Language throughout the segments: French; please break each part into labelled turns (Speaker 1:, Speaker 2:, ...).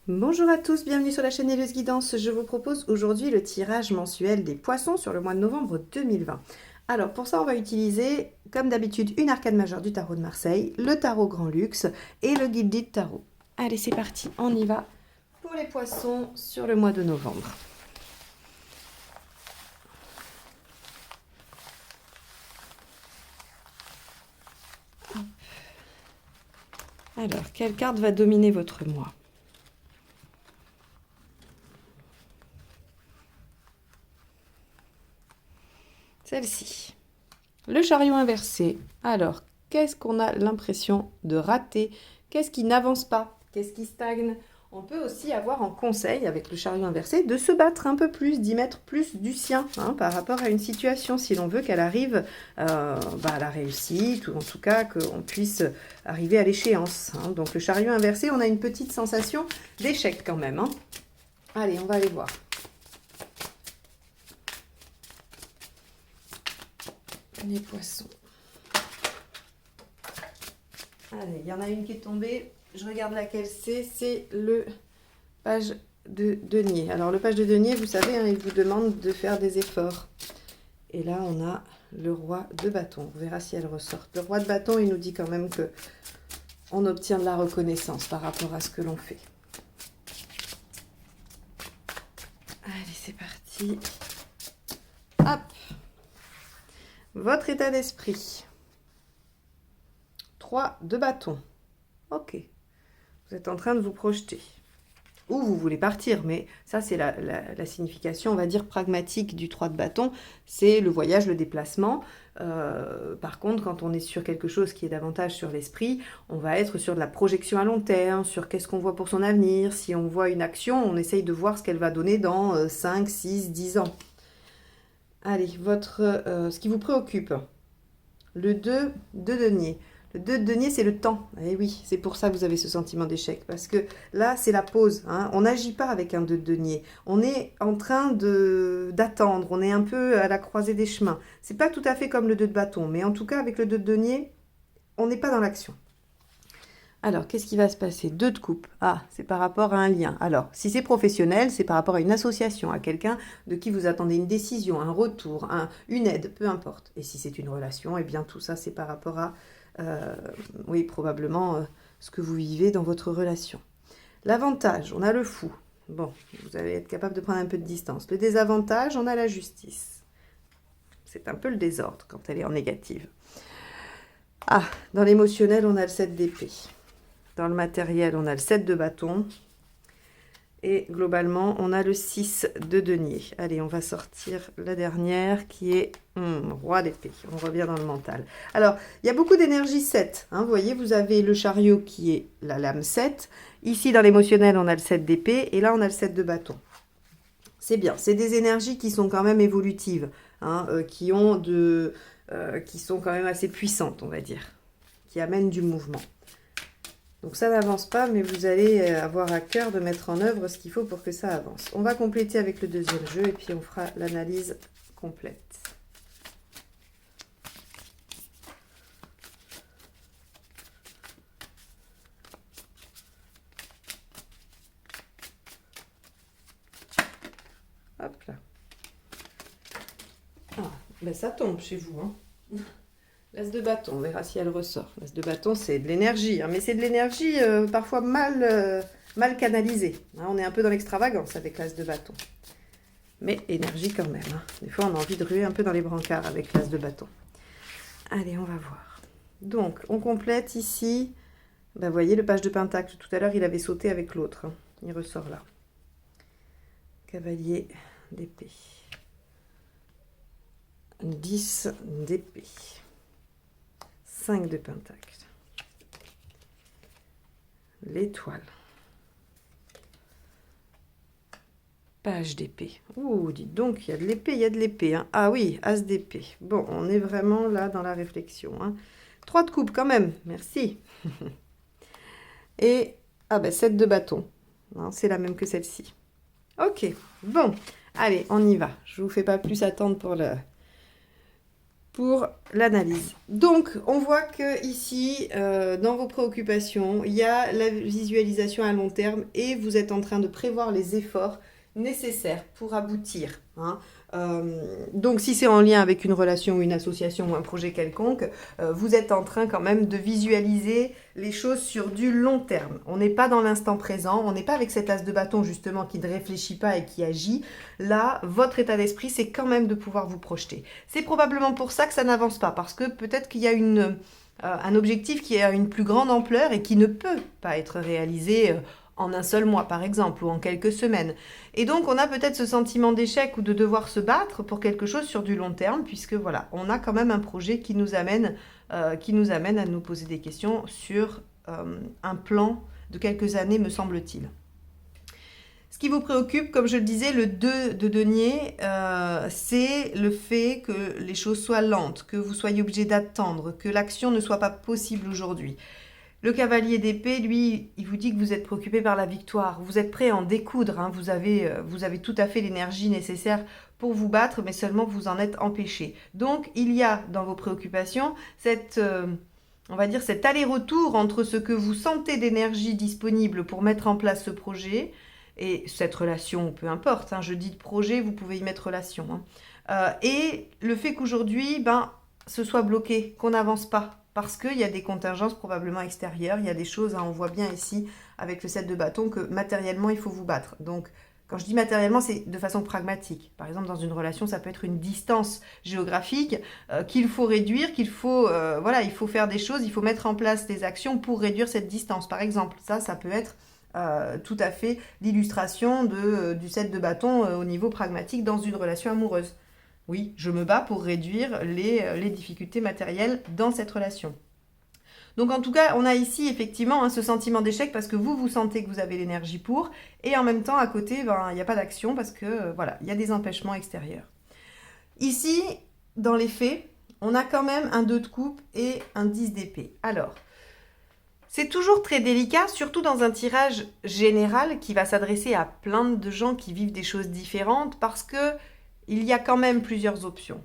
Speaker 1: Bonjour à tous, bienvenue sur la chaîne Helleuse Guidance. Je vous propose aujourd'hui le tirage mensuel des poissons sur le mois de novembre 2020. Alors pour ça, on va utiliser, comme d'habitude, une arcane majeure du tarot de Marseille, le tarot Grand Luxe et le guide dit tarot. Allez, c'est parti, on y va pour les poissons sur le mois de novembre. Alors, quelle carte va dominer votre mois ? Celle-ci. Le chariot inversé. Alors, qu'est-ce qu'on a l'impression de rater? Qu'est-ce qui n'avance pas? Qu'est-ce qui stagne? On peut aussi avoir en conseil, avec le chariot inversé, de se battre un peu plus, d'y mettre plus du sien par rapport à une situation, si l'on veut qu'elle arrive à la réussite, ou en tout cas qu'on puisse arriver à l'échéance. Donc le chariot inversé, on a une petite sensation d'échec quand même. Allez, on va aller voir. Les poissons. Allez, il y en a une qui est tombée. Je regarde laquelle c'est le page de denier. Alors, le page de denier, vous savez, il vous demande de faire des efforts. Et là, on a le roi de bâton. On verra si elle ressort. Le roi de bâton, il nous dit quand même que on obtient de la reconnaissance par rapport à ce que l'on fait. Allez, c'est parti. Hop! Votre état d'esprit. 3 de bâton. Ok. Vous êtes en train de vous projeter. Ou vous voulez partir, mais ça, c'est la signification, on va dire, pragmatique du 3 de bâton. C'est le voyage, le déplacement. Par contre, quand on est sur quelque chose qui est davantage sur l'esprit, on va être sur de la projection à long terme, sur qu'est-ce qu'on voit pour son avenir. Si on voit une action, on essaye de voir ce qu'elle va donner dans 5, 6, 10 ans. Allez, ce qui vous préoccupe. Le 2 de denier. Le 2 de denier, c'est le temps. Eh oui, c'est pour ça que vous avez ce sentiment d'échec. Parce que là, c'est la pause. On n'agit pas avec un 2 de denier. On est en train d'attendre. On est un peu à la croisée des chemins. C'est pas tout à fait comme le 2 de bâton. Mais en tout cas, avec le 2 de denier, on n'est pas dans l'action. Alors, qu'est-ce qui va se passer? 2 de coupe. Ah, c'est par rapport à un lien. Alors, si c'est professionnel, c'est par rapport à une association, à quelqu'un de qui vous attendez une décision, un retour, une aide, peu importe. Et si c'est une relation, eh bien tout ça, c'est par rapport à, oui, probablement ce que vous vivez dans votre relation. L'avantage, on a le fou. Bon, vous allez être capable de prendre un peu de distance. Le désavantage, on a la justice. C'est un peu le désordre quand elle est en négative. Ah, dans l'émotionnel, on a le 7 d'épée. Dans le matériel, on a le 7 de bâton. Et globalement, on a le 6 de denier. Allez, on va sortir la dernière qui est roi d'épée. On revient dans le mental. Alors, il y a beaucoup d'énergie 7. Vous voyez, vous avez le chariot qui est la lame 7. Ici, dans l'émotionnel, on a le 7 d'épée. Et là, on a le 7 de bâton. C'est bien. C'est des énergies qui sont quand même évolutives. Qui sont quand même assez puissantes, on va dire. Qui amènent du mouvement. Donc ça n'avance pas, mais vous allez avoir à cœur de mettre en œuvre ce qu'il faut pour que ça avance. On va compléter avec le deuxième jeu et puis on fera l'analyse complète. Hop là. Ah, ben ça tombe chez vous, L'as de bâton, on verra si elle ressort. L'as de bâton, c'est de l'énergie, mais c'est de l'énergie parfois mal canalisée. On est un peu dans l'extravagance avec l'as de bâton. Mais énergie quand même. Des fois, on a envie de ruer un peu dans les brancards avec l'as de bâton. Allez, on va voir. Donc, on complète ici. Vous voyez le page de pentacle. Tout à l'heure, il avait sauté avec l'autre. Il ressort là. Cavalier d'épée. 10 d'épée. 5 de pentacle. L'étoile. Page d'épée. Ouh, dites donc, il y a de l'épée, il y a de l'épée. Ah oui, as d'épée. Bon, on est vraiment là dans la réflexion. 3 de coupe quand même, merci. Et, 7 de bâton. C'est la même que celle-ci. Ok, bon, allez, on y va. Je ne vous fais pas plus attendre pour l'analyse. Donc, on voit que ici, dans vos préoccupations, il y a la visualisation à long terme et vous êtes en train de prévoir les efforts nécessaires pour aboutir. Hein. Donc, si c'est en lien avec une relation ou une association ou un projet quelconque, vous êtes en train quand même de visualiser les choses sur du long terme. On n'est pas dans l'instant présent, on n'est pas avec cet as de bâton justement qui ne réfléchit pas et qui agit. Là, votre état d'esprit, c'est quand même de pouvoir vous projeter. C'est probablement pour ça que ça n'avance pas, parce que peut-être qu'il y a un objectif qui a une plus grande ampleur et qui ne peut pas être réalisé en un seul mois, par exemple, ou en quelques semaines. Et donc, on a peut-être ce sentiment d'échec ou de devoir se battre pour quelque chose sur du long terme, puisque voilà, on a quand même un projet qui nous amène à nous poser des questions sur un plan de quelques années, me semble-t-il. Ce qui vous préoccupe, comme je le disais, le 2 de denier, c'est le fait que les choses soient lentes, que vous soyez obligé d'attendre, que l'action ne soit pas possible aujourd'hui. Le cavalier d'épée, lui, il vous dit que vous êtes préoccupé par la victoire. Vous êtes prêt à en découdre. Hein. Vous avez tout à fait l'énergie nécessaire pour vous battre, mais seulement vous en êtes empêché. Donc, il y a dans vos préoccupations on va dire cet aller-retour entre ce que vous sentez d'énergie disponible pour mettre en place ce projet et cette relation, peu importe. Hein, je dis de projet, vous pouvez y mettre relation. Hein. Et le fait qu'aujourd'hui, ce soit bloqué, qu'on n'avance pas. Parce qu'il y a des contingences probablement extérieures, il y a des choses, hein, on voit bien ici avec le 7 de bâton que matériellement il faut vous battre. Donc quand je dis matériellement, c'est de façon pragmatique. Par exemple, dans une relation, ça peut être une distance géographique qu'il faut réduire, il faut faire des choses, il faut mettre en place des actions pour réduire cette distance. Par exemple, ça peut être tout à fait l'illustration du 7 de bâton au niveau pragmatique dans une relation amoureuse. Oui, je me bats pour réduire les difficultés matérielles dans cette relation. Donc en tout cas, on a ici effectivement ce sentiment d'échec parce que vous sentez que vous avez l'énergie pour, et en même temps à côté, il n'y a pas d'action parce que il y a des empêchements extérieurs. Ici, dans les faits, on a quand même un 2 de coupe et un 10 d'épée. Alors, c'est toujours très délicat, surtout dans un tirage général qui va s'adresser à plein de gens qui vivent des choses différentes parce que il y a quand même plusieurs options.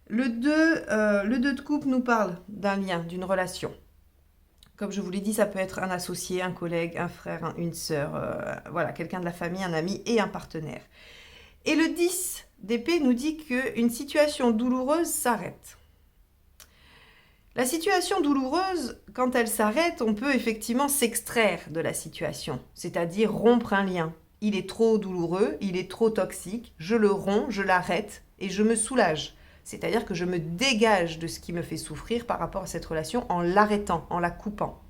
Speaker 1: Le 2 de coupe nous parle d'un lien, d'une relation. Comme je vous l'ai dit, ça peut être un associé, un collègue, un frère, une sœur, quelqu'un de la famille, un ami et un partenaire. Et le 10 d'épée nous dit qu'une situation douloureuse s'arrête. La situation douloureuse, quand elle s'arrête, on peut effectivement s'extraire de la situation, c'est-à-dire rompre un lien. Il est trop douloureux, il est trop toxique, je le romps, je l'arrête et je me soulage. C'est-à-dire que je me dégage de ce qui me fait souffrir par rapport à cette relation en l'arrêtant, en la coupant.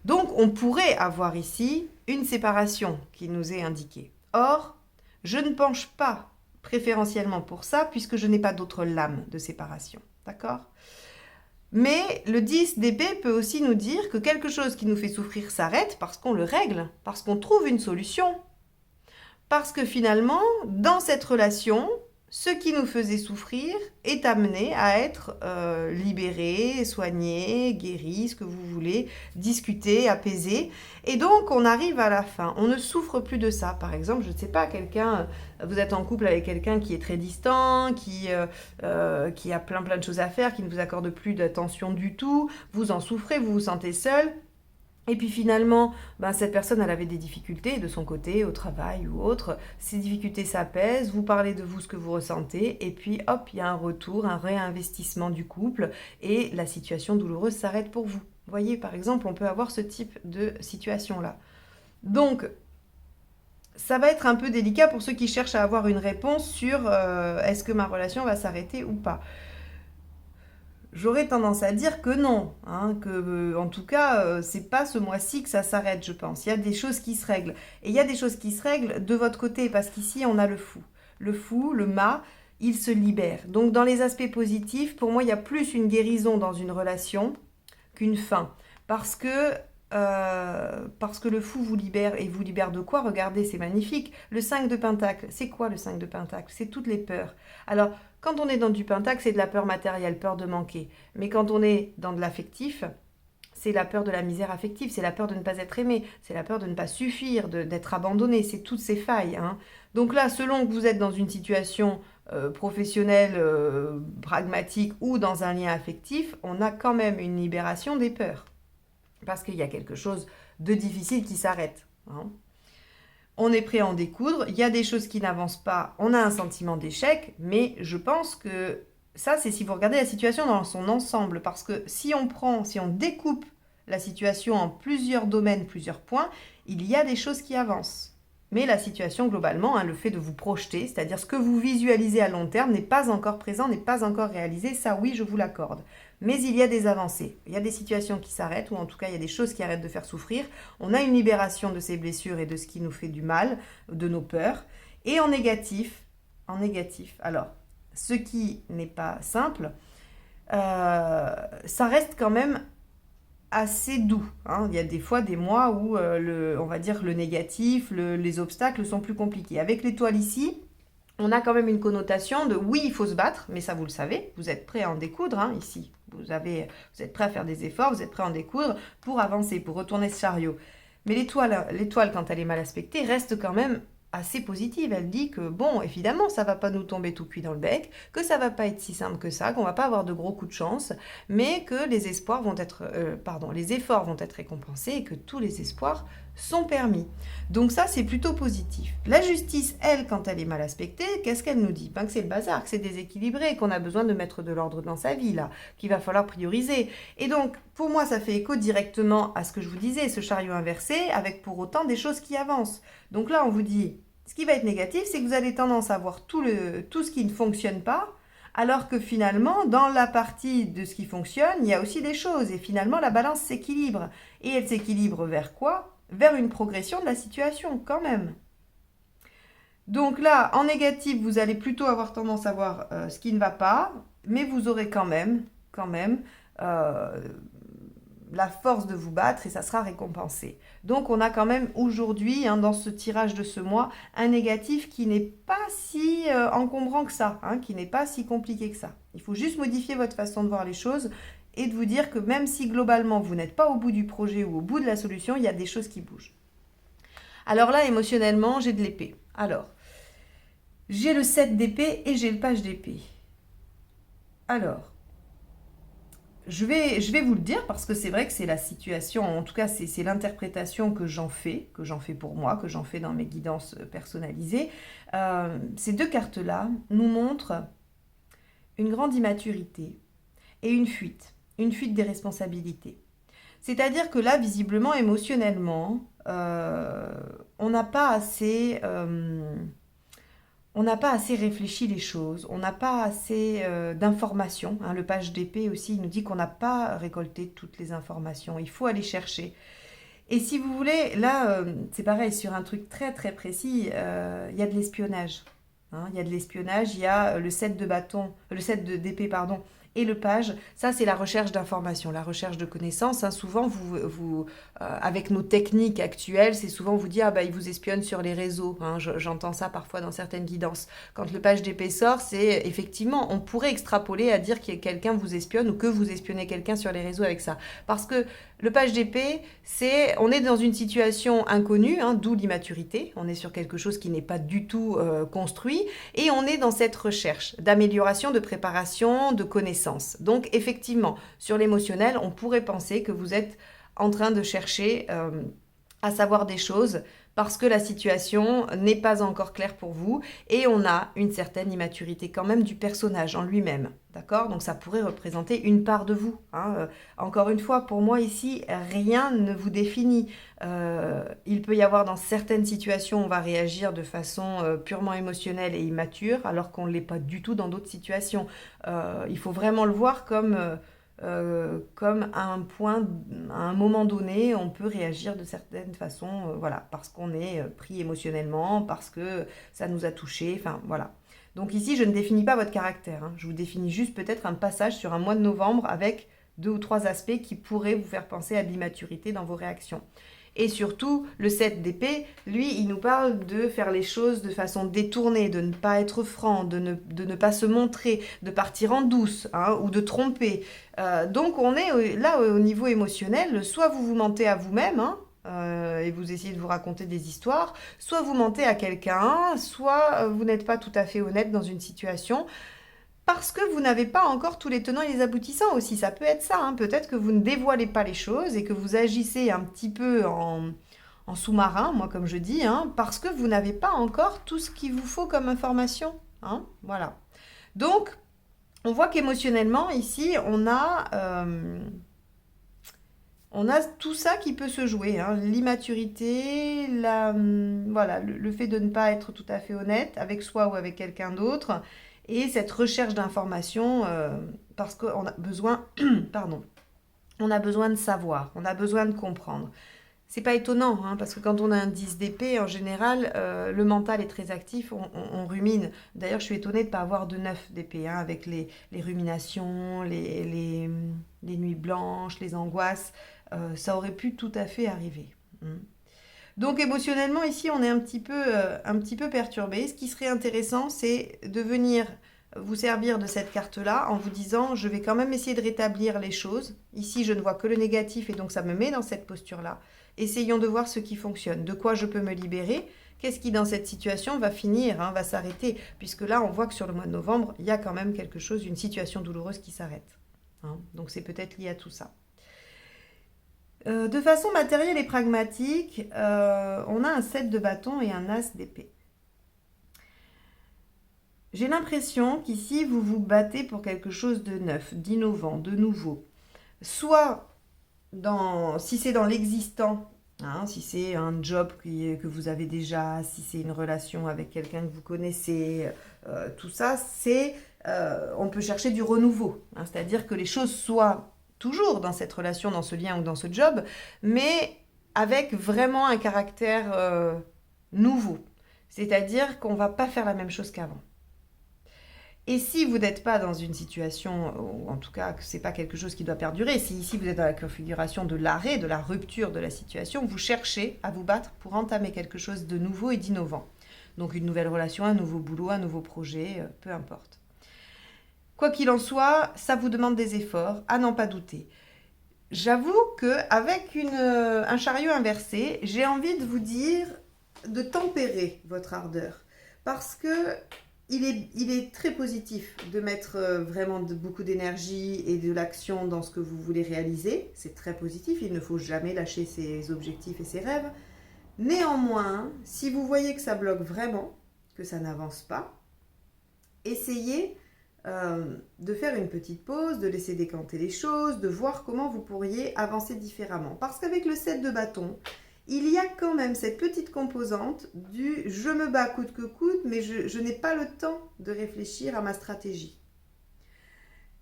Speaker 1: Donc on pourrait avoir ici une séparation qui nous est indiquée. Or, je ne penche pas préférentiellement pour ça puisque je n'ai pas d'autre lame de séparation. D'accord ? Mais le 10 d'épée peut aussi nous dire que quelque chose qui nous fait souffrir s'arrête parce qu'on le règle, parce qu'on trouve une solution. Parce que finalement, dans cette relation, ce qui nous faisait souffrir est amené à être libéré, soigné, guéri, ce que vous voulez, discuté, apaisé. Et donc, on arrive à la fin. On ne souffre plus de ça. Par exemple, je ne sais pas, vous êtes en couple avec quelqu'un qui est très distant, qui a plein de choses à faire, qui ne vous accorde plus d'attention du tout. Vous en souffrez, vous vous sentez seul. Et puis finalement, cette personne, elle avait des difficultés de son côté, au travail ou autre. Ces difficultés s'apaisent, vous parlez de vous, ce que vous ressentez, et puis hop, il y a un retour, un réinvestissement du couple, et la situation douloureuse s'arrête pour vous. Vous voyez, par exemple, on peut avoir ce type de situation-là. Donc, ça va être un peu délicat pour ceux qui cherchent à avoir une réponse sur est-ce que ma relation va s'arrêter ou pas. J'aurais tendance à dire que non, hein, que en tout cas, c'est pas ce mois-ci que ça s'arrête, je pense. Il y a des choses qui se règlent. Et il y a des choses qui se règlent de votre côté, parce qu'ici, on a le fou. Le fou, le mât, il se libère. Donc, dans les aspects positifs, pour moi, il y a plus une guérison dans une relation qu'une fin. Parce que le fou vous libère. Et vous libère de quoi? Regardez, c'est magnifique. Le 5 de Pentacle, c'est quoi le 5 de Pentacle? C'est toutes les peurs. Alors, quand on est dans du Pentacle, c'est de la peur matérielle, peur de manquer. Mais quand on est dans de l'affectif, c'est la peur de la misère affective, c'est la peur de ne pas être aimé, c'est la peur de ne pas suffire, d'être abandonné, c'est toutes ces failles. Hein. Donc là, selon que vous êtes dans une situation professionnelle, pragmatique ou dans un lien affectif, on a quand même une libération des peurs. Parce qu'il y a quelque chose de difficile qui s'arrête. Hein. On est prêt à en découdre, il y a des choses qui n'avancent pas, on a un sentiment d'échec, mais je pense que ça, c'est si vous regardez la situation dans son ensemble, parce que si on découpe la situation en plusieurs domaines, plusieurs points, il y a des choses qui avancent. Mais la situation globalement, hein, le fait de vous projeter, c'est-à-dire ce que vous visualisez à long terme n'est pas encore présent, n'est pas encore réalisé, ça oui, je vous l'accorde. Mais il y a des avancées, il y a des situations qui s'arrêtent, ou en tout cas il y a des choses qui arrêtent de faire souffrir. On a une libération de ces blessures et de ce qui nous fait du mal, de nos peurs. Et en négatif, alors, ce qui n'est pas simple, ça reste quand même assez doux. Hein. Il y a des fois des mois où on va dire le négatif, les obstacles sont plus compliqués. Avec l'étoile ici, on a quand même une connotation de oui, il faut se battre, mais ça vous le savez, vous êtes prêt à en découdre hein, ici. Vous êtes prêt à faire des efforts, vous êtes prêt à en découdre pour avancer, pour retourner ce chariot. Mais l'étoile, quand elle est mal aspectée, reste quand même assez positive. Elle dit que, bon, évidemment, ça va pas nous tomber tout cuit dans le bec, que ça va pas être si simple que ça, qu'on va pas avoir de gros coups de chance, mais que les efforts vont être récompensés et que tous les espoirs sont permis. Donc ça, c'est plutôt positif. La justice, elle, quand elle est mal aspectée, qu'est-ce qu'elle nous dit? Que c'est le bazar, que c'est déséquilibré, qu'on a besoin de mettre de l'ordre dans sa vie, là, qu'il va falloir prioriser. Et donc, pour moi, ça fait écho directement à ce que je vous disais, ce chariot inversé, avec pour autant des choses qui avancent. Donc là, on vous dit, ce qui va être négatif, c'est que vous avez tendance à voir tout ce qui ne fonctionne pas, alors que finalement, dans la partie de ce qui fonctionne, il y a aussi des choses. Et finalement, la balance s'équilibre. Et elle s'équilibre vers quoi? Vers une progression de la situation, quand même. Donc là, en négatif, vous allez plutôt avoir tendance à voir ce qui ne va pas, mais vous aurez quand même la force de vous battre et ça sera récompensé. Donc on a quand même aujourd'hui, hein, dans ce tirage de ce mois, un négatif qui n'est pas si encombrant que ça, hein, qui n'est pas si compliqué que ça. Il faut juste modifier votre façon de voir les choses et de vous dire que même si globalement vous n'êtes pas au bout du projet ou au bout de la solution, il y a des choses qui bougent. Alors là, émotionnellement, j'ai de l'épée. Alors, j'ai le 7 d'épée et j'ai le page d'épée. Alors, je vais vous le dire parce que c'est vrai que c'est la situation, en tout cas c'est l'interprétation que j'en fais pour moi, que j'en fais dans mes guidances personnalisées. Ces deux cartes-là nous montrent une grande immaturité et une fuite des responsabilités. C'est-à-dire que là, visiblement, émotionnellement, on n'a pas assez réfléchi les choses, on n'a pas assez d'informations. Hein. Le page d'épée aussi, il nous dit qu'on n'a pas récolté toutes les informations. Il faut aller chercher. Et si vous voulez, là, c'est pareil, sur un truc très très précis, il y a de l'espionnage. Hein. Il y a de l'espionnage, il y a le 7 d'épée, pardon, et le page, ça c'est la recherche d'informations, la recherche de connaissances. Hein. Souvent, avec nos techniques actuelles, c'est souvent on vous dit il vous espionne sur les réseaux. Hein. J'entends ça parfois dans certaines guidances. Quand le page d'épée sort, c'est effectivement, on pourrait extrapoler à dire que quelqu'un vous espionne ou que vous espionnez quelqu'un sur les réseaux avec ça. Parce que le page d'épée, on est dans une situation inconnue, hein, d'où l'immaturité. On est sur quelque chose qui n'est pas du tout construit et on est dans cette recherche d'amélioration, de préparation, de connaissance. Donc effectivement, sur l'émotionnel, on pourrait penser que vous êtes en train de chercher à savoir des choses parce que la situation n'est pas encore claire pour vous et on a une certaine immaturité quand même du personnage en lui-même, d'accord? Donc ça pourrait représenter une part de vous. Hein. Encore une fois, pour moi ici, rien ne vous définit. Il peut y avoir dans certaines situations, on va réagir de façon purement émotionnelle et immature alors qu'on ne l'est pas du tout dans d'autres situations. Il faut vraiment le voir comme à un moment donné, on peut réagir de certaines façons, voilà, parce qu'on est pris émotionnellement, parce que ça nous a touchés, enfin voilà. Donc ici, je ne définis pas votre caractère, hein. Je vous définis juste peut-être un passage sur un mois de novembre avec 2 ou 3 aspects qui pourraient vous faire penser à de l'immaturité dans vos réactions. Et surtout, le 7 d'épée, lui, il nous parle de faire les choses de façon détournée, de ne pas être franc, de ne pas se montrer, de partir en douce, hein, ou de tromper. Donc on est là au niveau émotionnel, soit vous vous mentez à vous-même, hein, et vous essayez de vous raconter des histoires, soit vous mentez à quelqu'un, soit vous n'êtes pas tout à fait honnête dans une situation. Parce que vous n'avez pas encore tous les tenants et les aboutissants aussi, ça peut être ça, hein. Peut-être que vous ne dévoilez pas les choses et que vous agissez un petit peu en sous-marin, moi comme je dis, hein, parce que vous n'avez pas encore tout ce qu'il vous faut comme information, hein, voilà. Donc, on voit qu'émotionnellement, ici, on a tout ça qui peut se jouer, hein. L'immaturité, voilà, le fait de ne pas être tout à fait honnête avec soi ou avec quelqu'un d'autre, et cette recherche d'informations, parce qu'on a besoin, pardon, on a besoin de savoir, on a besoin de comprendre. C'est pas étonnant, hein, parce que quand on a un 10 d'épée, en général, le mental est très actif, on rumine. D'ailleurs, je suis étonnée de ne pas avoir de 9 d'épée, hein, avec les ruminations, les nuits blanches, les angoisses. Ça aurait pu tout à fait arriver. Donc émotionnellement, ici, on est un petit peu perturbé. Ce qui serait intéressant, c'est de venir vous servir de cette carte-là en vous disant, je vais quand même essayer de rétablir les choses. Ici, je ne vois que le négatif et donc ça me met dans cette posture-là. Essayons de voir ce qui fonctionne, de quoi je peux me libérer, qu'est-ce qui dans cette situation va finir, hein, va s'arrêter, puisque là, on voit que sur le mois de novembre, il y a quand même quelque chose, une situation douloureuse qui s'arrête. Hein. Donc c'est peut-être lié à tout ça. De façon matérielle et pragmatique, on a un 7 de bâton et un as d'épée. J'ai l'impression qu'ici, vous vous battez pour quelque chose de neuf, d'innovant, de nouveau. Soit si c'est dans l'existant, hein, si c'est un job que vous avez déjà, si c'est une relation avec quelqu'un que vous connaissez, tout ça, on peut chercher du renouveau. Hein, c'est-à-dire que les choses soient toujours dans cette relation, dans ce lien ou dans ce job, mais avec vraiment un caractère nouveau. C'est-à-dire qu'on ne va pas faire la même chose qu'avant. Et si vous n'êtes pas dans une situation, ou en tout cas que ce n'est pas quelque chose qui doit perdurer, si ici vous êtes dans la configuration de l'arrêt, de la rupture de la situation, vous cherchez à vous battre pour entamer quelque chose de nouveau et d'innovant. Donc une nouvelle relation, un nouveau boulot, un nouveau projet, peu importe. Quoi qu'il en soit, ça vous demande des efforts, à n'en pas douter. J'avoue qu'avec un chariot inversé, j'ai envie de vous dire de tempérer votre ardeur. Parce que il est très positif de mettre vraiment beaucoup d'énergie et de l'action dans ce que vous voulez réaliser. C'est très positif, il ne faut jamais lâcher ses objectifs et ses rêves. Néanmoins, si vous voyez que ça bloque vraiment, que ça n'avance pas, essayez de faire une petite pause, de laisser décanter les choses, de voir comment vous pourriez avancer différemment. Parce qu'avec le 7 de bâton, il y a quand même cette petite composante du « je me bats coûte que coûte, mais je n'ai pas le temps de réfléchir à ma stratégie ».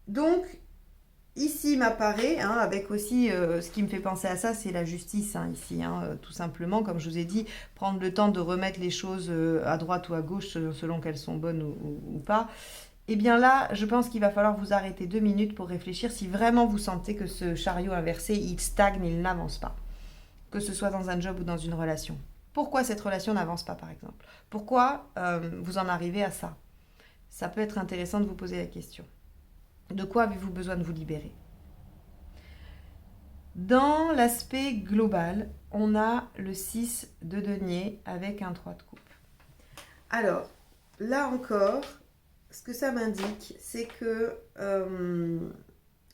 Speaker 1: Donc, ici m'apparaît, hein, avec aussi, ce qui me fait penser à ça, c'est la justice, hein, ici, hein, tout simplement, comme je vous ai dit, prendre le temps de remettre les choses à droite ou à gauche, selon qu'elles sont bonnes ou pas. Eh bien là, je pense qu'il va falloir vous arrêter 2 minutes pour réfléchir si vraiment vous sentez que ce chariot inversé, il stagne, il n'avance pas. Que ce soit dans un job ou dans une relation. Pourquoi cette relation n'avance pas, par exemple? Pourquoi vous en arrivez à ça? Ça peut être intéressant de vous poser la question. De quoi avez-vous besoin de vous libérer? Dans l'aspect global, on a le 6 de denier avec un 3 de coupe. Alors, là encore, ce que ça m'indique, c'est que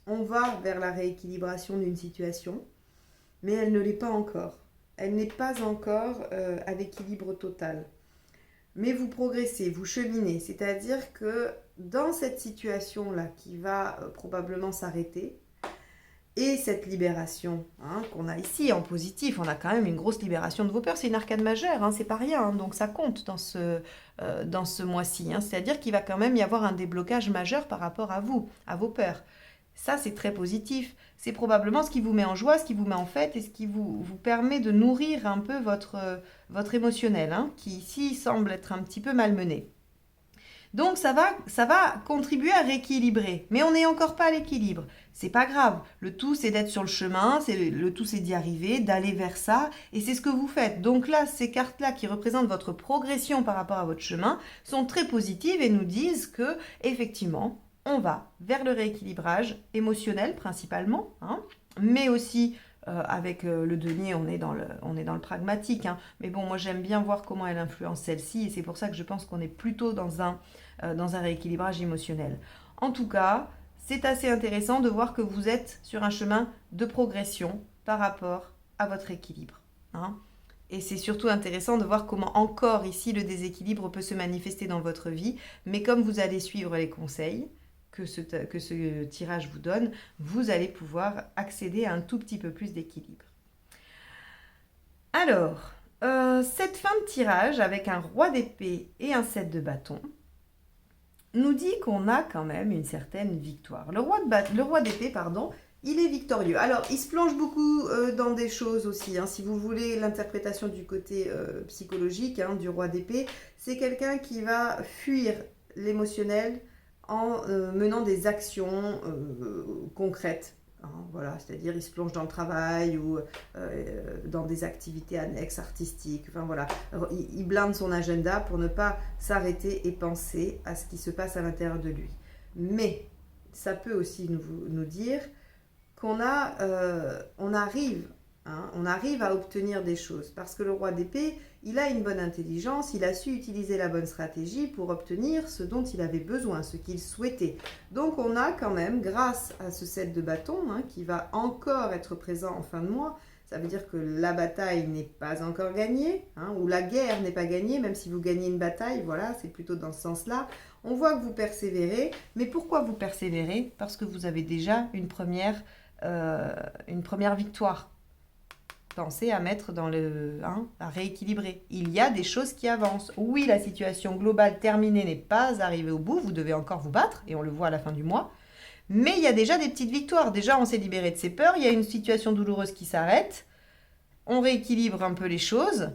Speaker 1: on va vers la rééquilibration d'une situation, mais elle ne l'est pas encore. Elle n'est pas encore à l'équilibre total. Mais vous progressez, vous cheminez, c'est-à-dire que dans cette situation-là qui va probablement s'arrêter, et cette libération, hein, qu'on a ici en positif, on a quand même une grosse libération de vos peurs, c'est une arcane majeure, hein, c'est pas rien, hein, donc ça compte dans ce mois-ci, hein, c'est-à-dire qu'il va quand même y avoir un déblocage majeur par rapport à vous, à vos peurs. Ça, c'est très positif. C'est probablement ce qui vous met en joie, ce qui vous met en fête et ce qui vous permet de nourrir un peu votre émotionnel, hein, qui ici semble être un petit peu malmené. Donc ça va contribuer à rééquilibrer. Mais on n'est encore pas à l'équilibre. C'est pas grave. Le tout, c'est d'être sur le chemin. Le tout, c'est d'y arriver, d'aller vers ça. Et c'est ce que vous faites. Donc là, ces cartes-là qui représentent votre progression par rapport à votre chemin sont très positives et nous disent que, effectivement, on va vers le rééquilibrage émotionnel principalement, hein, mais aussi avec le denier, on est dans le pragmatique. Hein. Mais bon, moi j'aime bien voir comment elle influence celle-ci et c'est pour ça que je pense qu'on est plutôt dans un rééquilibrage émotionnel. En tout cas, c'est assez intéressant de voir que vous êtes sur un chemin de progression par rapport à votre équilibre. Hein. Et c'est surtout intéressant de voir comment encore ici le déséquilibre peut se manifester dans votre vie. Mais comme vous allez suivre les conseils que ce tirage vous donne, vous allez pouvoir accéder à un tout petit peu plus d'équilibre. Alors, cette fin de tirage avec un roi d'épée et un 7 de bâton nous dit qu'on a quand même une certaine victoire. Le roi d'épée, il est victorieux. Alors, il se plonge beaucoup dans des choses aussi. Hein. Si vous voulez l'interprétation du côté psychologique du roi d'épée, c'est quelqu'un qui va fuir l'émotionnel en menant des actions concrètes. Hein, voilà, c'est-à-dire il se plonge dans le travail ou dans des activités annexes artistiques. Enfin voilà, il blinde son agenda pour ne pas s'arrêter et penser à ce qui se passe à l'intérieur de lui. Mais ça peut aussi nous dire qu'on on arrive à obtenir des choses. Parce que le roi d'épée, il a une bonne intelligence, il a su utiliser la bonne stratégie pour obtenir ce dont il avait besoin, ce qu'il souhaitait. Donc on a quand même, grâce à ce 7 de bâton, qui va encore être présent en fin de mois, ça veut dire que la bataille n'est pas encore gagnée, ou la guerre n'est pas gagnée, même si vous gagnez une bataille, voilà, c'est plutôt dans ce sens-là. On voit que vous persévérez, mais pourquoi vous persévérez? Parce que vous avez déjà une première victoire. Pensez à mettre à rééquilibrer. Il y a des choses qui avancent. Oui, la situation globale terminée n'est pas arrivée au bout. Vous devez encore vous battre, et on le voit à la fin du mois. Mais il y a déjà des petites victoires. Déjà, on s'est libéré de ses peurs. Il y a une situation douloureuse qui s'arrête. On rééquilibre un peu les choses.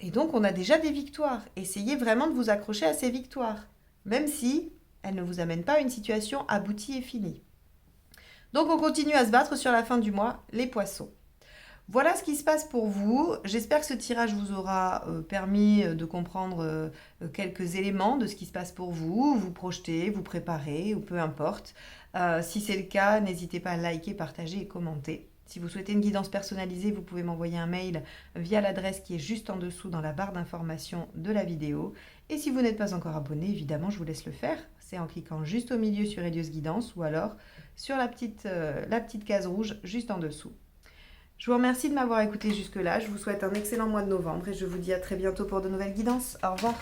Speaker 1: Et donc, on a déjà des victoires. Essayez vraiment de vous accrocher à ces victoires. Même si elles ne vous amènent pas à une situation aboutie et finie. Donc, on continue à se battre sur la fin du mois, les poissons. Voilà ce qui se passe pour vous. J'espère que ce tirage vous aura permis de comprendre quelques éléments de ce qui se passe pour vous, vous projeter, vous préparer ou peu importe. Si c'est le cas, n'hésitez pas à liker, partager et commenter. Si vous souhaitez une guidance personnalisée, vous pouvez m'envoyer un mail via l'adresse qui est juste en dessous dans la barre d'information de la vidéo. Et si vous n'êtes pas encore abonné, évidemment, je vous laisse le faire. C'est en cliquant juste au milieu sur Elios Guidance ou alors sur la petite case rouge juste en dessous. Je vous remercie de m'avoir écouté jusque-là. Je vous souhaite un excellent mois de novembre et je vous dis à très bientôt pour de nouvelles guidances. Au revoir.